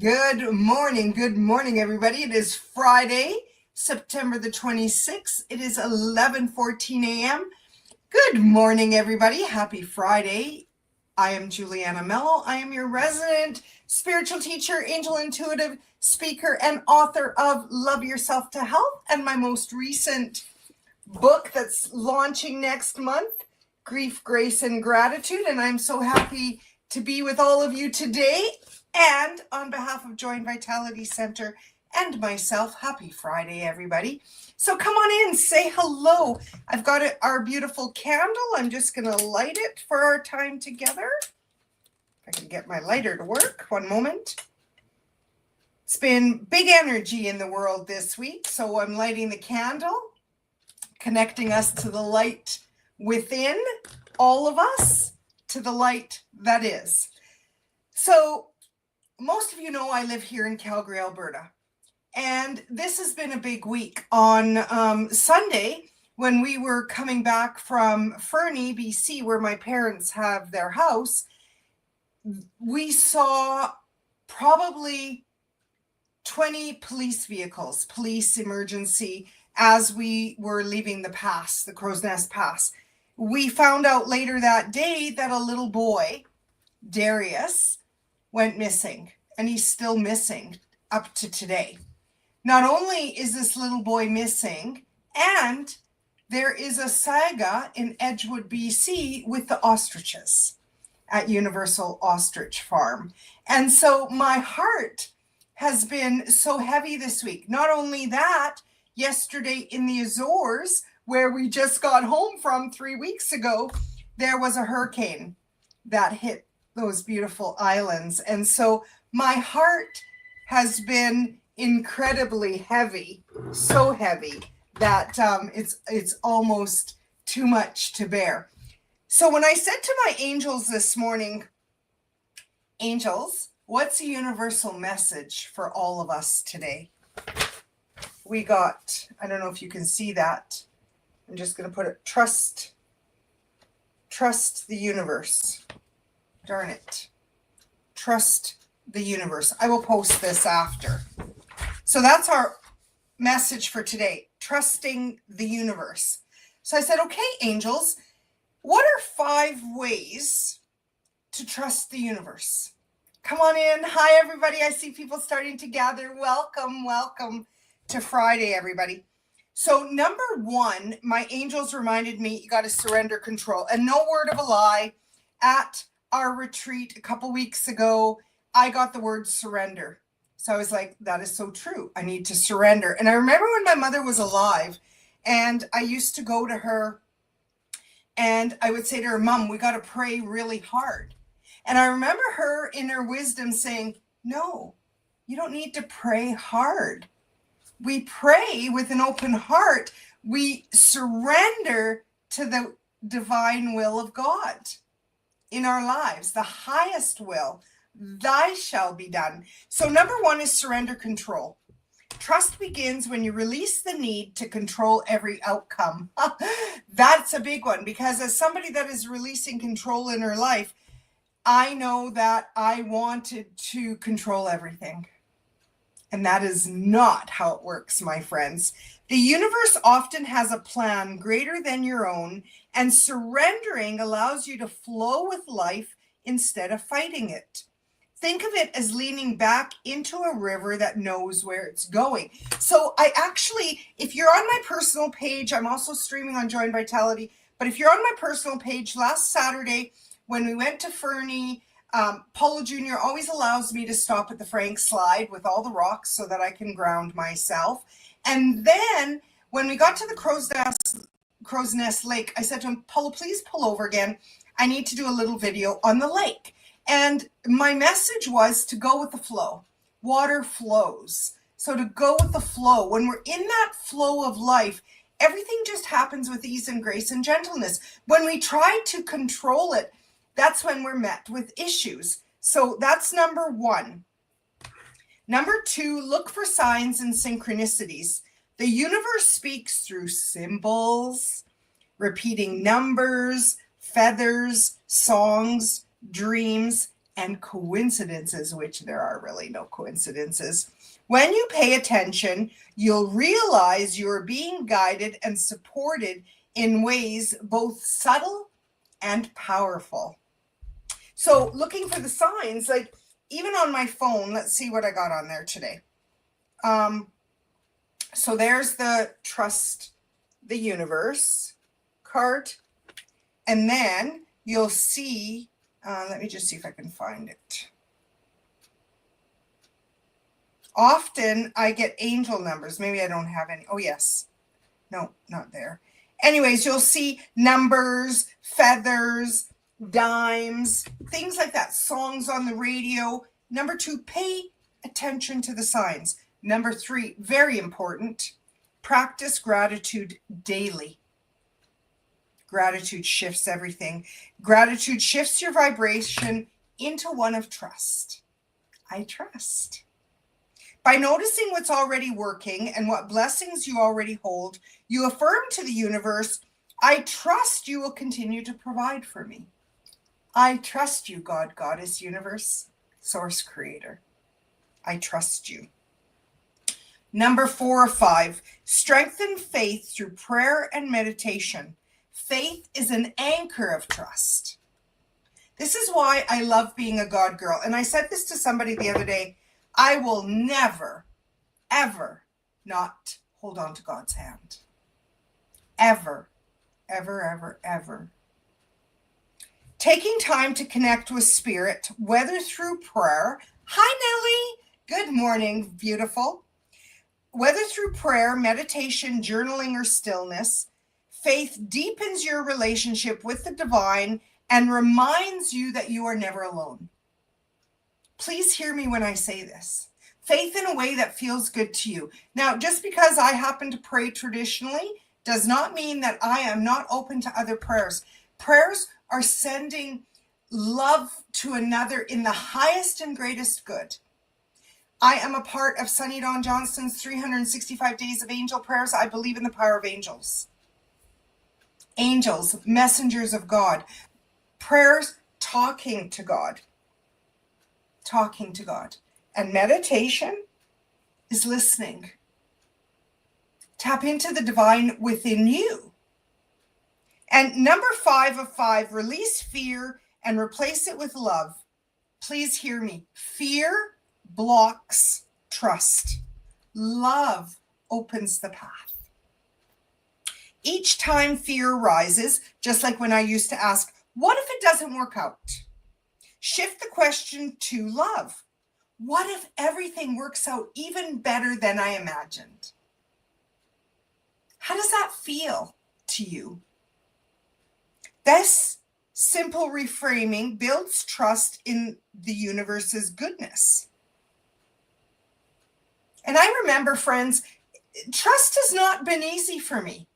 Good morning, everybody. It is Friday, September the 26th. It is 11:14 a.m. Good morning, everybody. Happy Friday. I am Giuliana Melo. I am your resident spiritual teacher, angel intuitive speaker, and author of Love Yourself to Health, and my most recent book that's launching next month, Grief, Grace, and Gratitude. And I'm so happy to be with all of you today. And on behalf of Joint Vitality Center and myself, happy Friday, everybody. So come on in, say hello. I've got our beautiful candle. I'm just going to light it for our time together. If I can get my lighter to work, one moment. It's been big energy in the world this week, so I'm lighting the candle, connecting us to the light within, all of us, to the light that is. So most of you know I live here in Calgary, Alberta, and this has been a big week. On Sunday, when we were coming back from Fernie, BC, where my parents have their house, we saw probably 20 police vehicles, police emergency, as we were leaving the pass, the Crow's Nest Pass. We found out later that day that a little boy, Darius, went missing, and he's still missing up to today. Not only is this little boy missing, and there is a saga in Edgewood, BC with the ostriches at Universal Ostrich Farm. And so my heart has been so heavy this week. Not only that, yesterday in the Azores, where we just got home from 3 weeks ago, there was a hurricane that hit those beautiful islands. And so my heart has been incredibly heavy, so heavy that it's almost too much to bear. So when I said to my angels this morning, angels, what's the universal message for all of us today? We got, I don't know if you can see that. I'm just going to put it, trust the universe. Darn it. Trust the universe. I will post this after. So that's our message for today, trusting the universe. So I said, okay, angels, what are 5 ways to trust the universe? Come on in. Hi, everybody. I see people starting to gather. Welcome to Friday, everybody. So number 1, my angels reminded me, you got to surrender control. And no word of a lie, at our retreat a couple weeks ago, I got the word surrender. So I was like, that is so true. I need to surrender. And I remember when my mother was alive, and I used to go to her and I would say to her, Mom, we got to pray really hard. And I remember her in her wisdom saying, no, you don't need to pray hard. We pray with an open heart. We surrender to the divine will of God in our lives, the highest will. Thy shall be done. So number 1 is surrender control. Trust begins when you release the need to control every outcome. That's a big one, because as somebody that is releasing control in her life, I know that I wanted to control everything. And that is not how it works, my friends. The universe often has a plan greater than your own, and surrendering allows you to flow with life instead of fighting it. Think of it as leaning back into a river that knows where it's going. So I actually, if you're on my personal page, I'm also streaming on Join Vitality, but if you're on my personal page, last Saturday, when we went to Fernie, Paulo Jr. always allows me to stop at the Frank Slide with all the rocks so that I can ground myself. And then when we got to the Crow's Nest Lake, I said to him, Paulo, please pull over again. I need to do a little video on the lake. And my message was to go with the flow. Water flows. So to go with the flow. When we're in that flow of life, everything just happens with ease and grace and gentleness. When we try to control it, that's when we're met with issues. So that's number 1. Number 2, look for signs and synchronicities. The universe speaks through symbols, repeating numbers, feathers, songs, dreams, and coincidences, which there are really no coincidences. When you pay attention, you'll realize you're being guided and supported in ways both subtle and powerful. So looking for the signs, like even on my phone, let's see what I got on there today. So there's the Trust the Universe card. And then you'll see, let me just see if I can find it. Often I get angel numbers. Maybe I don't have any. Oh, yes. No, not there. Anyways, you'll see numbers, feathers, dimes, things like that. Songs on the radio. Number 2, pay attention to the signs. Number 3, very important, practice gratitude daily. Gratitude shifts everything. Gratitude shifts your vibration into one of trust. I trust. By noticing what's already working and what blessings you already hold, you affirm to the universe, I trust you will continue to provide for me. I trust you, God, Goddess, Universe, Source, Creator. I trust you. Number 4 or 5, strengthen faith through prayer and meditation. Faith is an anchor of trust. This is why I love being a God girl. And I said this to somebody the other day. I will never, ever not hold on to God's hand. Ever, ever, ever, ever. Taking time to connect with Spirit, whether through prayer. Hi, Nellie. Good morning, beautiful. Whether through prayer, meditation, journaling, or stillness, faith deepens your relationship with the divine and reminds you that you are never alone. Please hear me when I say this. Faith in a way that feels good to you. Now, just because I happen to pray traditionally does not mean that I am not open to other prayers. Prayers are sending love to another in the highest and greatest good. I am a part of Sunny Dawn Johnston's 365 Days of Angel Prayers. I believe in the power of angels. Angels, messengers of God. Prayers talking to God. Talking to God. And meditation is listening. Tap into the divine within you. And number 5 of 5, release fear and replace it with love. Please hear me. Fear blocks trust. Love opens the path. Each time fear rises, just like when I used to ask, what if it doesn't work out? Shift the question to love. What if everything works out even better than I imagined? How does that feel to you? This simple reframing builds trust in the universe's goodness. And I remember, friends, trust has not been easy for me.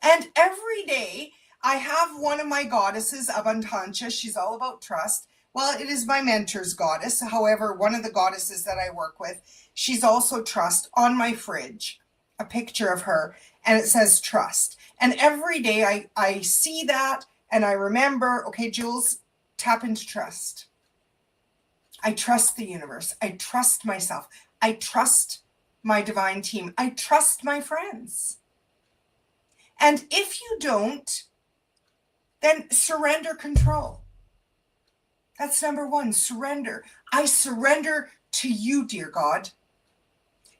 And every day I have one of my goddesses, Avantansha. She's all about trust. Well, it is my mentor's goddess. However, one of the goddesses that I work with, she's also trust. On my fridge, a picture of her, and it says trust. And every day I see that and I remember, okay, Jules, tap into trust. I trust the universe. I trust myself. I trust my divine team. I trust my friends. And if you don't, then surrender control. That's number 1, surrender. I surrender to you, dear God.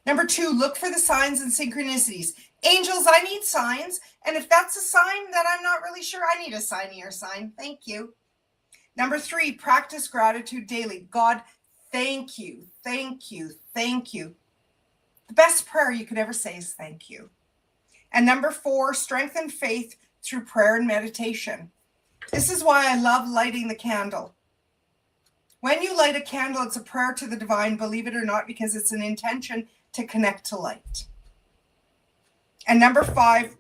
Number 2, look for the signs and synchronicities. Angels, I need signs. And if that's a sign that I'm not really sure, I need a signier sign. Thank you. Number 3, practice gratitude daily. God, thank you, thank you, thank you. The best prayer you could ever say is thank you. And number 4, strengthen faith through prayer and meditation. This is why I love lighting the candle. When you light a candle, it's a prayer to the divine, believe it or not, because it's an intention to connect to light. And number 5,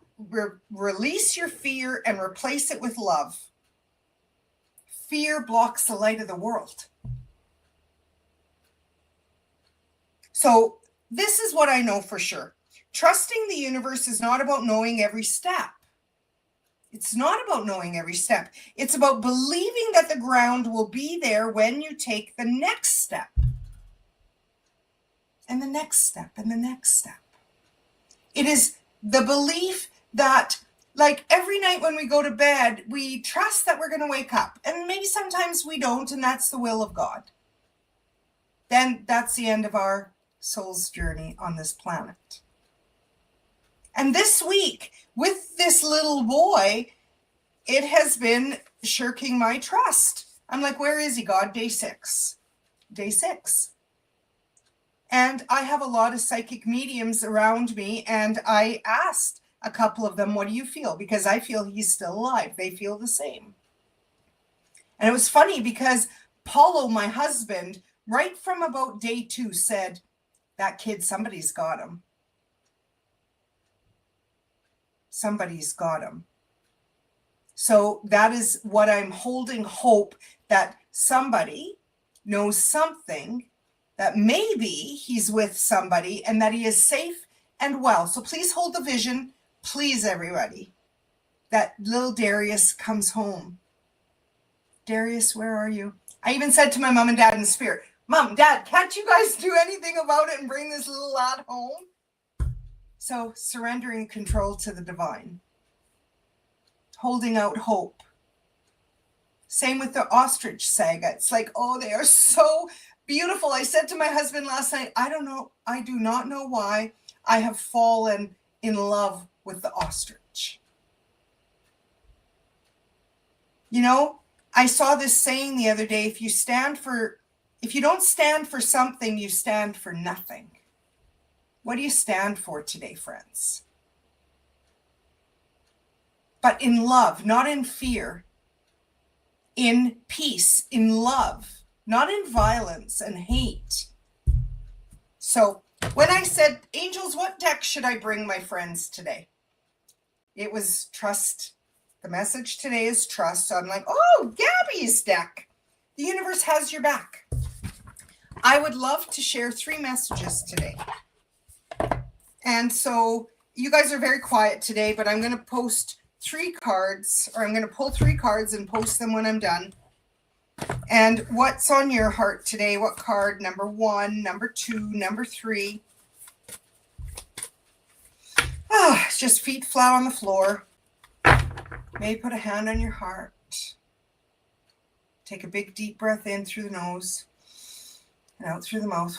release your fear and replace it with love. Fear blocks the light of the world. So this is what I know for sure. Trusting the universe is not about knowing every step. It's not about knowing every step. It's about believing that the ground will be there when you take the next step. And the next step, and the next step. It is the belief that, like, every night when we go to bed, we trust that we're going to wake up. And maybe sometimes we don't, and that's the will of God. Then that's the end of our soul's journey on this planet. And this week, with this little boy, it has been shirking my trust. I'm like, where is he, God? Day 6. Day 6. And I have a lot of psychic mediums around me, and I asked a couple of them, what do you feel? Because I feel he's still alive. They feel the same. And it was funny because Paulo, my husband, right from about day 2 said, that kid, somebody's got him. Somebody's got him. So that is what I'm holding hope, that somebody knows something, that maybe he's with somebody and that he is safe and well. So please hold the vision, please, everybody, that little Darius comes home. Darius, where are you? I even said to my mom and dad in spirit, Mom, Dad, can't you guys do anything about it and bring this little lad home? So surrendering control to the divine. Holding out hope. Same with the ostrich saga. It's like, oh, they are so beautiful. I said to my husband last night, I do not know why I have fallen in love with the ostrich. You know, I saw this saying the other day, if you don't stand for something, you stand for nothing. What do you stand for today, friends? But in love, not in fear, in peace, in love, not in violence and hate. So when I said, angels, what deck should I bring my friends today? It was trust. The message today is trust. So I'm like, oh, Gabby's deck. The universe has your back. I would love to share 3 messages today. And so you guys are very quiet today, but I'm going to post 3 cards, or I'm going to pull 3 cards and post them when I'm done. And what's on your heart today? What card? Number 1, number 2, number 3. It's just feet flat on the floor. Maybe put a hand on your heart. Take a big deep breath in through the nose and out through the mouth.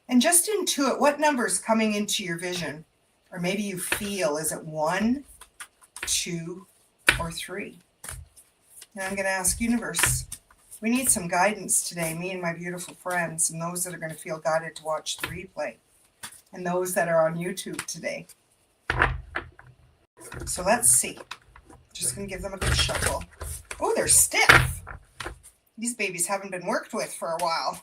And just intuit what number is coming into your vision. Or maybe you feel, is it 1, 2, or 3? And I'm going to ask universe, we need some guidance today, me and my beautiful friends, and those that are going to feel guided to watch the replay, and those that are on YouTube today. So let's see. Just going to give them a good shuffle. Oh, they're stiff. These babies haven't been worked with for a while.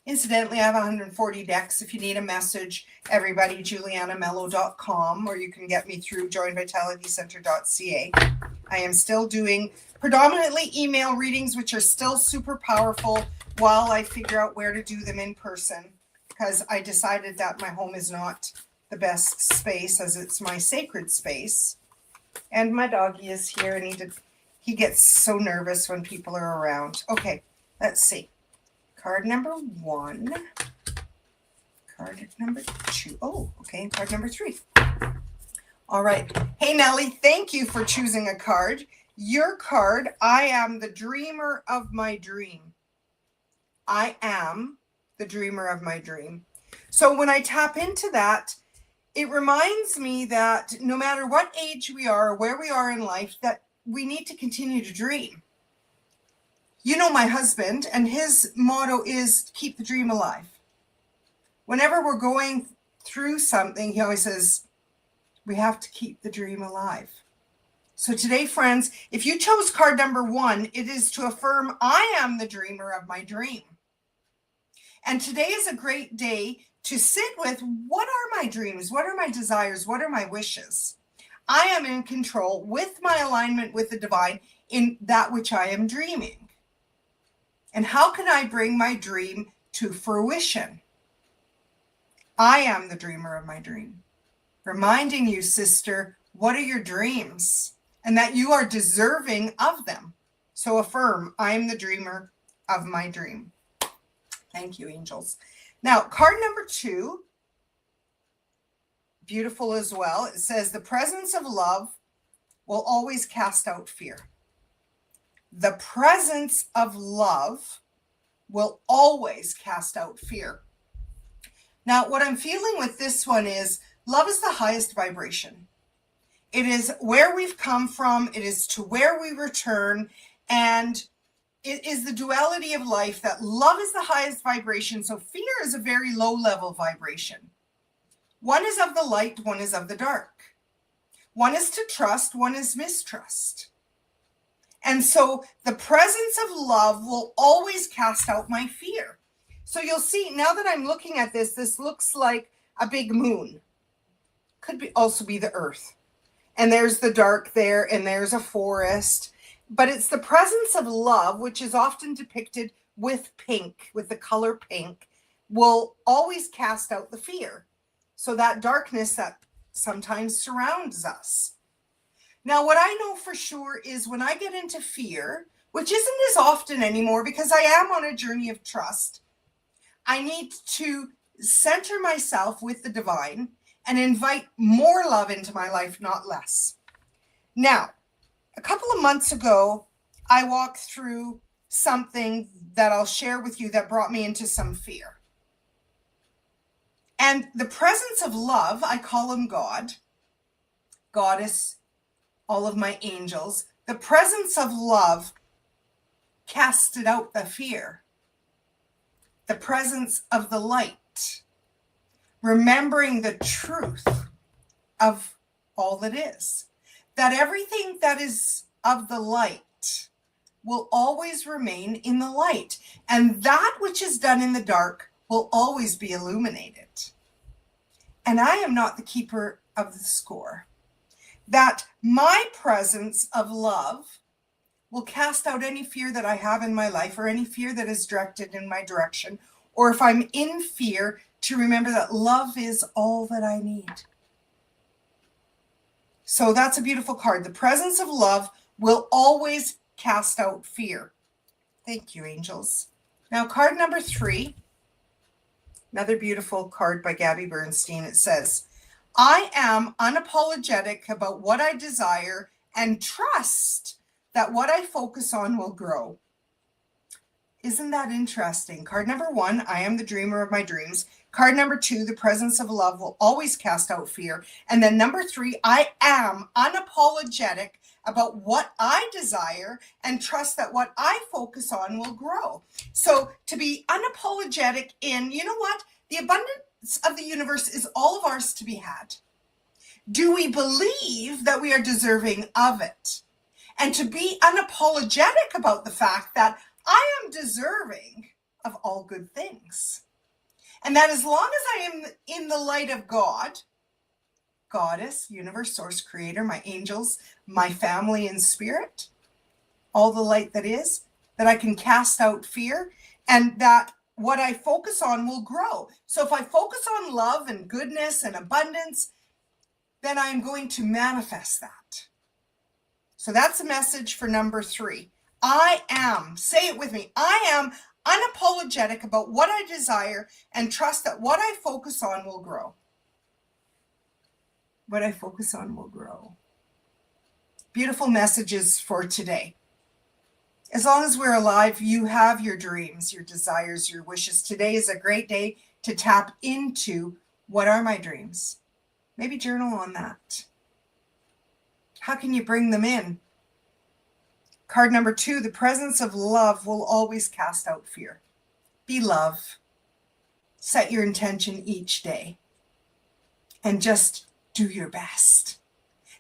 Incidentally, I have 140 decks. If you need a message, everybody, GiulianaMelo.com, or you can get me through joinvitalitycenter.ca. I am still doing predominantly email readings, which are still super powerful, while I figure out where to do them in person, because I decided that my home is not the best space, as it's my sacred space. And my doggy is here, and he gets so nervous when people are around. Okay, let's see. Card number 1. Card number 2. Oh, okay. Card number 3. All right. Hey, Nellie, thank you for choosing a card. Your card, I am the dreamer of my dream. I am the dreamer of my dream. So when I tap into that, it reminds me that no matter what age we are, or where we are in life, that we need to continue to dream. You know my husband, and his motto is keep the dream alive. Whenever we're going through something, he always says, we have to keep the dream alive. So today, friends, if you chose card number 1, it is to affirm I am the dreamer of my dream. And today is a great day to sit with, what are my dreams? What are my desires? What are my wishes? I am in control with my alignment with the divine in that which I am dreaming. And how can I bring my dream to fruition? I am the dreamer of my dream. Reminding you, sister, what are your dreams, and that you are deserving of them. So affirm, I am the dreamer of my dream. Thank you, angels. Now, card number 2, beautiful as well. It says, the presence of love will always cast out fear. The presence of love will always cast out fear. Now, what I'm feeling with this one is love is the highest vibration. It is where we've come from. It is to where we return. And it is the duality of life that love is the highest vibration. So fear is a very low level vibration. One is of the light, one is of the dark. One is to trust, one is mistrust. And so the presence of love will always cast out my fear. So you'll see now that I'm looking at this, this looks like a big moon. Could be also be the earth. And there's the dark there, and there's a forest. But it's the presence of love, which is often depicted with pink, with the color pink, will always cast out the fear. So that darkness that sometimes surrounds us. Now, what I know for sure is when I get into fear, which isn't as often anymore because I am on a journey of trust, I need to center myself with the divine and invite more love into my life, not less. Now, a couple of months ago, I walked through something that I'll share with you that brought me into some fear. And the presence of love, I call him God, Goddess, all of my angels, the presence of love casted out the fear. The presence of the light, remembering the truth of all that is, that everything that is of the light will always remain in the light, and that which is done in the dark will always be illuminated. And I am not the keeper of the score. That my presence of love will cast out any fear that I have in my life or any fear that is directed in my direction. Or if I'm in fear, to remember that love is all that I need. So that's a beautiful card. The presence of love will always cast out fear. Thank you, angels. Now, card number 3, another beautiful card by Gabby Bernstein. It says, I am unapologetic about what I desire and trust that what I focus on will grow. Isn't that interesting? Card number 1, I am the dreamer of my dreams. Card number 2, the presence of love will always cast out fear. And then number 3, I am unapologetic about what I desire and trust that what I focus on will grow. So to be unapologetic in, you know what? The abundance of the universe is all of ours to be had. Do we believe that we are deserving of it? And to be unapologetic about the fact that I am deserving of all good things. And that as long as I am in the light of God, Goddess, Universe, Source, Creator, my angels, my family and spirit, all the light that is, that I can cast out fear, and that what I focus on will grow. So if I focus on love and goodness and abundance, then I'm going to manifest that. So that's a message for number 3. I am, say it with me, I am unapologetic about what I desire and trust that what I focus on will grow. What I focus on will grow. Beautiful messages for today. As long as we're alive, you have your dreams, your desires, your wishes. Today is a great day to tap into what are my dreams. Maybe journal on that. How can you bring them in? Card number 2, the presence of love will always cast out fear. Be love. Set your intention each day. And just do your best.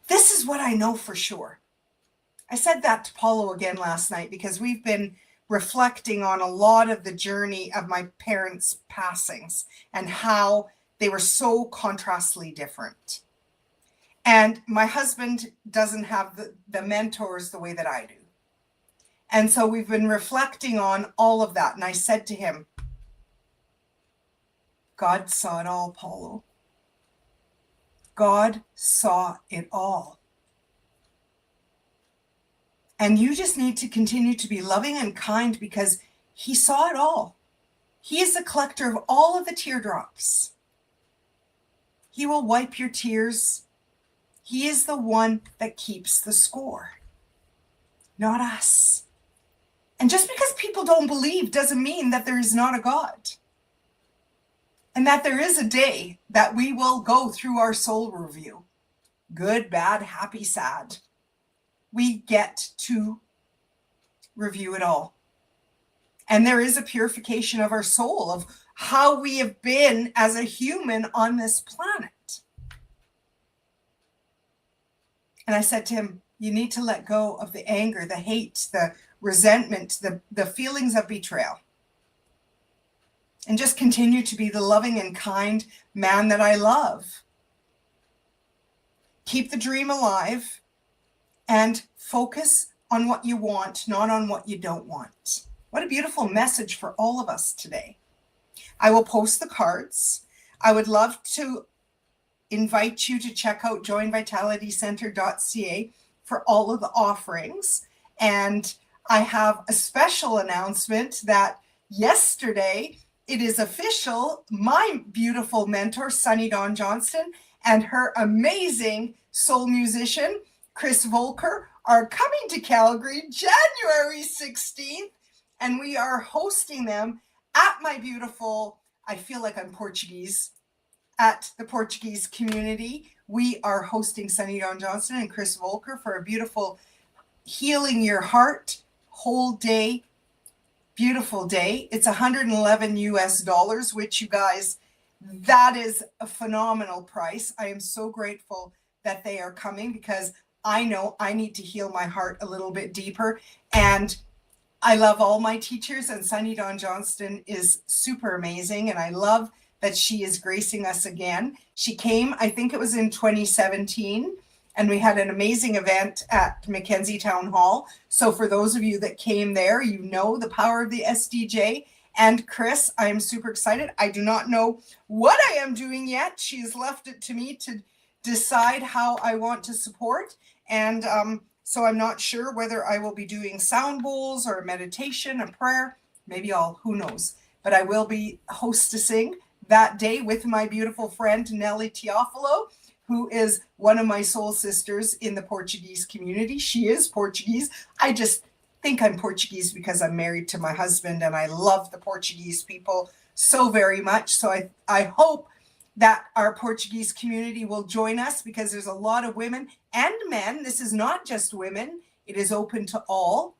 This is what I know for sure. I said that to Paulo again last night because we've been reflecting on a lot of the journey of my parents' passings and how they were so contrastly different. And my husband doesn't have the mentors the way that I do. And so we've been reflecting on all of that. And I said to him, God saw it all, Paulo. God saw it all. And you just need to continue to be loving and kind because he saw it all. He is the collector of all of the teardrops. He will wipe your tears. He is the one that keeps the score, not us. And just because people don't believe doesn't mean that there is not a God. And that there is a day that we will go through our soul review. Good, bad, happy, sad. We get to review it all. And there is a purification of our soul, of how we have been as a human on this planet. And I said to him, you need to let go of the anger, the hate, the resentment, the feelings of betrayal. And just continue to be the loving and kind man that I love. Keep the dream alive and focus on what you want, not on what you don't want. What a beautiful message for all of us today. I will post the cards. I would love to invite you to check out joinvitalitycenter.ca for all of the offerings. And I have a special announcement that yesterday, it is official. My beautiful mentor, Sunny Dawn Johnston, and her amazing soul musician, Chris Volker, are coming to Calgary January 16th. And we are hosting them at my beautiful, I feel like I'm Portuguese, at the Portuguese community. We are hosting Sunny Dawn Johnston and Chris Volker for a beautiful Healing Your Heart whole day, beautiful day. It's $111 US, which you guys, that is a phenomenal price. I am so grateful that they are coming because I know I need to heal my heart a little bit deeper. And I love all my teachers, and Sunny Dawn Johnston is super amazing. And I love that she is gracing us again. She came, I think it was in 2017, and we had an amazing event at Mackenzie Town Hall. So for those of you that came there, you know the power of the SDJ. And Chris, I am super excited. I do not know what I am doing yet. She's left it to me to decide how I want to support. And so I'm not sure whether I will be doing sound bowls or a meditation, a prayer, maybe all, who knows. But I will be hostessing that day with my beautiful friend, Nellie Teofilo, who is one of my soul sisters in the Portuguese community. She is Portuguese. I just think I'm Portuguese because I'm married to my husband and I love the Portuguese people so very much. So I hope that our Portuguese community will join us because there's a lot of women and men. This is not just women. It is open to all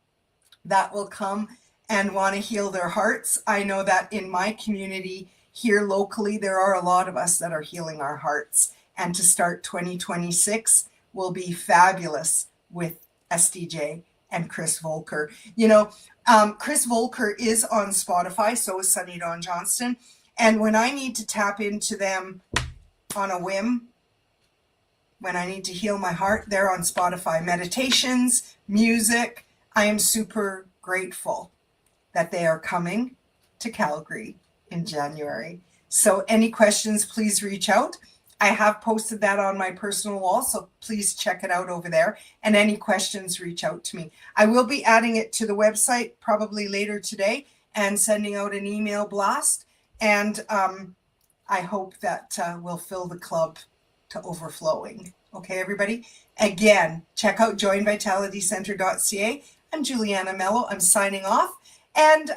that will come and want to heal their hearts. I know that in my community here locally, there are a lot of us that are healing our hearts. And to start 2026 will be fabulous with SDJ and Chris Volker. You know, Chris Volker is on Spotify, so is Sunny Dawn Johnston. And when I need to tap into them on a whim, when I need to heal my heart, they're on Spotify. Meditations, music. I am super grateful that they are coming to Calgary in January. So any questions, please reach out. I have posted that on my personal wall, so please check it out over there. And any questions, reach out to me. I will be adding it to the website probably later today and sending out an email blast. And I hope that we'll fill the club to overflowing. Okay, everybody? Again, check out joinvitalitycenter.ca. I'm Giuliana Melo. I'm signing off. And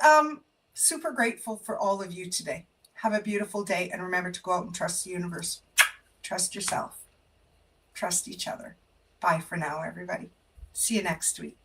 super grateful for all of you today. Have a beautiful day. And remember to go out and trust the universe. Trust yourself. Trust each other. Bye for now, everybody. See you next week.